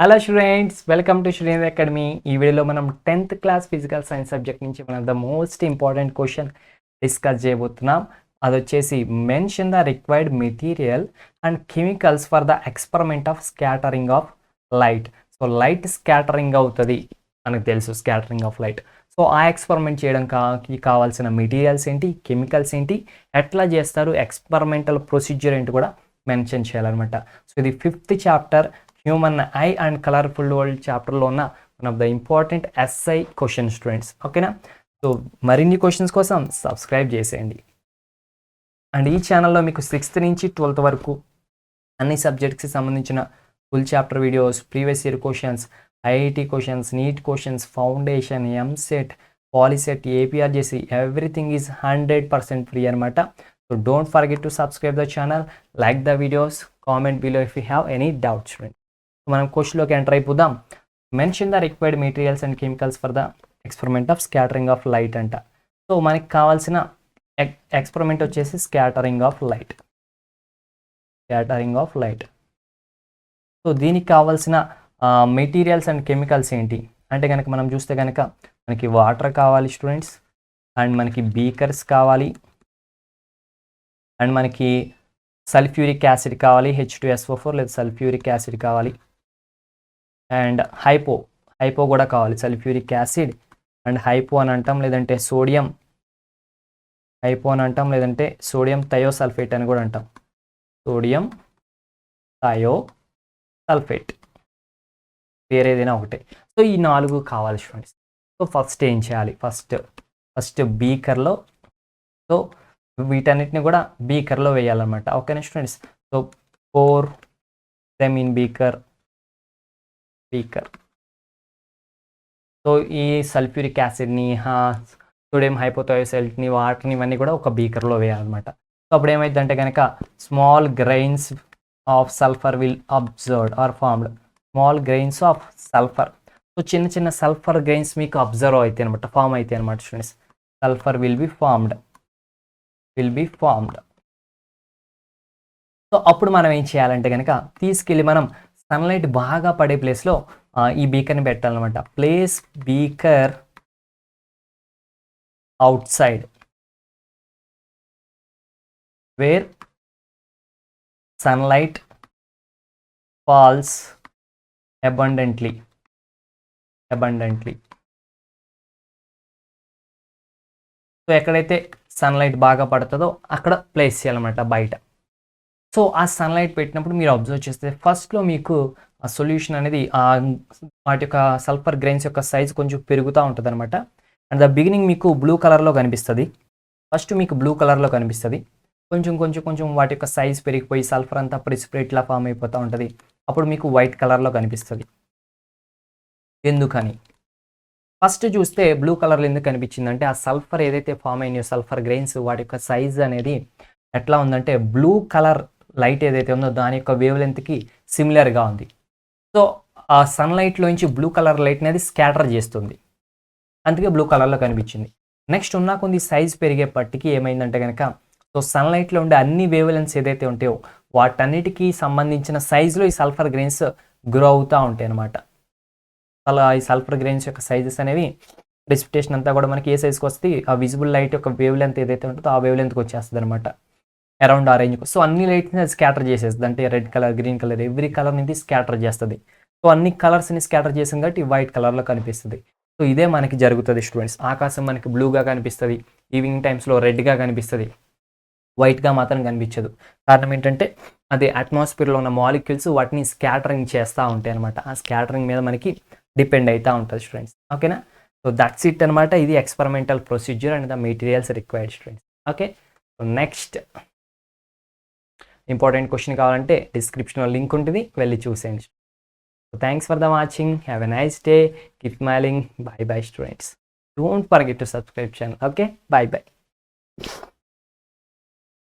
Hello students, welcome to student academy. ఈ వీడియోలో మనం 10th class physical science subject నుంచి మనం the most important question discuss చేయబోతున్నాం. అది వచ్చేసి mention the required material and chemicals for the experiment of scattering of light. So light scattering అవుతుంది మనకు తెలుసు, స్కాటరింగ్ ఆఫ్ లైట్. సో ఆ ఎక్స్పెరిమెంట్ చేయడానికి కావాల్సిన మెటీరియల్స్ ఏంటి, కెమికల్స్ ఏంటి, ఎట్లా చేస్తారు, ఎక్స్పెరిమెంటల్ ప్రొసీజర్ ఏంటి కూడా మెన్షన్ చేయాలన్నమాట. సో ఇది 5th chapter human I and colourful world చాప్టర్లో ఉన్న one of the important SI question students. ఓకేనా? సో మరిన్ని క్వశ్చన్స్ కోసం సబ్స్క్రైబ్ చేసేయండి. అండ్ ఈ ఛానల్లో మీకు 6th నుంచి 12th వరకు అన్ని సబ్జెక్ట్స్కి సంబంధించిన full chapter videos, previous year questions, IIT questions, NEET questions, foundation, EAMCET, POLYCET, APRJC, everything is 100% free అనమాట. So don't forget to subscribe the channel, like the videos, comment below if you have any doubts. మనం క్వశ్చన్లోకి enter అయిపోదాం. Mention the required materials and chemicals for the experiment of scattering of light అంట. So మనకి కావాల్సిన experiment వచ్చేసి scattering of light. Scattering of light. So దీనికి కావాల్సిన materials and chemicals ఏంటి అంటే కనుక మనం చూస్తే కనుక మనకి వాటర్ కావాలి స్టూడెంట్స్, అండ్ మనకి బీకర్స్ కావాలి, అండ్ మనకి సల్ఫ్యూరిక్ యాసిడ్ కావాలి, H2SO4 లేదా సల్ఫ్యూరిక్ యాసిడ్ కావాలి, అండ్ హైపో కూడా కావాలి. సల్ఫ్యూరిక్ యాసిడ్ అండ్ హైపో అని అంటాం, లేదంటే సోడియం హైపో అని అంటాం, లేదంటే సోడియం థయోసల్ఫేట్ అని కూడా అంటాం. సోడియం థయోసల్ఫేట్ వేరేదైనా ఒకటే. సో ఈ 4 కావాలి స్టూడెంట్స్. సో ఫస్ట్ ఏం చేయాలి, ఫస్ట్ బీకర్లో, సో వీటన్నిటిని కూడా బీకర్లో వేయాలన్నమాట. ఓకేనా students? So pour them in beaker. So ఈ సల్ఫ్యూరిక్ యాసిడ్ని, సోడియం హైపోథయోసైల్ట్ని, వాటర్ని, ఇవన్నీ కూడా ఒక బీకర్లో వేయాలన్నమాట. సో అప్పుడు ఏమైందంటే కనుక small grains of sulphur will observed are formed. Small grains of sulphur. So చిన్న చిన్న సల్ఫర్ గ్రెయిన్స్ మీకు అబ్జర్వ్ అవుతాయి అనమాట, ఫామ్ అవుతాయి అనమాట students. Sulphur will be formed. So అప్పుడు మనం ఏం చేయాలంటే కనుక తీసుకెళ్ళి మనం సన్లైట్ బాగా పడే ప్లేస్లో ఈ బీకర్ని పెట్టాలన్నమాట. Place beaker outside where sunlight falls abundantly. So ఎక్కడైతే సన్లైట్ బాగా పడుతుందో అక్కడ ప్లేస్ చేయాలన్నమాట బయట. సో ఆ సన్లైట్ పెట్టినప్పుడు మీరు అబ్జర్వ్ చేస్తే ఫస్ట్లో మీకు ఆ సొల్యూషన్ అనేది వాటి యొక్క సల్ఫర్ గ్రెయిన్స్ యొక్క సైజ్ కొంచెం పెరుగుతూ ఉంటుంది అనమాట. అండ్ ద బిగినింగ్ మీకు బ్లూ కలర్లో కనిపిస్తుంది. ఫస్ట్ మీకు బ్లూ కలర్లో కనిపిస్తుంది. కొంచెం వాటి యొక్క సైజ్ పెరిగిపోయి సల్ఫర్ అంతా ప్రిసిపిరేట్లా ఫామ్ అయిపోతూ ఉంటుంది. అప్పుడు మీకు వైట్ కలర్లో కనిపిస్తుంది. ఎందుకని ఫస్ట్ చూస్తే బ్లూ కలర్లో ఎందుకు కనిపించింది అంటే ఆ సల్ఫర్ ఏదైతే ఫామ్ అయినాయో సల్ఫర్ గ్రెయిన్స్ వాటి యొక్క సైజ్ అనేది ఎట్లా ఉందంటే బ్లూ కలర్ లైట్ ఏదైతే ఉందో దాని యొక్క వేవ్ లెంత్కి సిమిలర్గా ఉంది. సో ఆ సన్లైట్లోంచి బ్లూ కలర్ లైట్ అనేది స్కాటర్ చేస్తుంది, అందుకే బ్లూ కలర్లో కనిపించింది. నెక్స్ట్ ఉన్న కొన్ని సైజ్ పెరిగేపటికి ఏమైందంటే కనుక సో సన్లైట్లో ఉండే అన్ని వేవ్ లెంత్స్ ఏదైతే ఉంటాయో వాటన్నిటికీ సంబంధించిన సైజులో ఈ సల్ఫర్ గ్రెయిన్స్ గ్రో అవుతూ ఉంటాయి అన్నమాట. అలా ఈ సల్ఫర్ గ్రెయిన్స్ యొక్క సైజెస్ అనేవి ప్రెసిపిటేషన్ అంతా కూడా మనకి ఏ సైజ్కి వస్తే ఆ విజిబుల్ లైట్ యొక్క వేవ్ లెంత్ ఏదైతే ఉంటుందో ఆ వేవ్ లెంత్కి వచ్చేస్తుంది అనమాట, అరౌండ్ ఆ రేంజ్కి. సో అన్ని లైట్స్ని స్కాటర్ చేసేస్తుంది, అంటే red colour, green colour, every colour నుంచి స్కాటర్ చేస్తుంది. సో అన్ని కలర్స్ని స్కాటర్ చేసింది కాబట్టి వైట్ కలర్లో కనిపిస్తుంది. సో ఇదే మనకి జరుగుతుంది స్టూడెంట్స్. ఆకాశం మనకి బ్లూగా కనిపిస్తుంది, ఈవినింగ్ టైమ్స్లో రెడ్గా కనిపిస్తుంది, వైట్గా మాత్రం కనిపించదు. కారణం ఏంటంటే అది అట్మాస్ఫియర్లో ఉన్న మాలిక్యూల్స్ వాటిని స్కాటరింగ్ చేస్తూ ఉంటాయి అనమాట. ఆ స్కాటరింగ్ మీద మనకి డిపెండ్ అవుతూ ఉంటుంది స్టూడెంట్స్. ఓకేనా? సో దట్స్ ఇట్ అనమాట. ఇది experimental procedure and the materials required students. Okay, so next important question కావాలంటే డిస్క్రిప్షన్లో లింక్ ఉంటుంది, వెళ్ళి చూసేయండి. So thanks for the watching, have a nice day, keep smiling, by by students. Don't forget to subscribe channel. Okay, by by.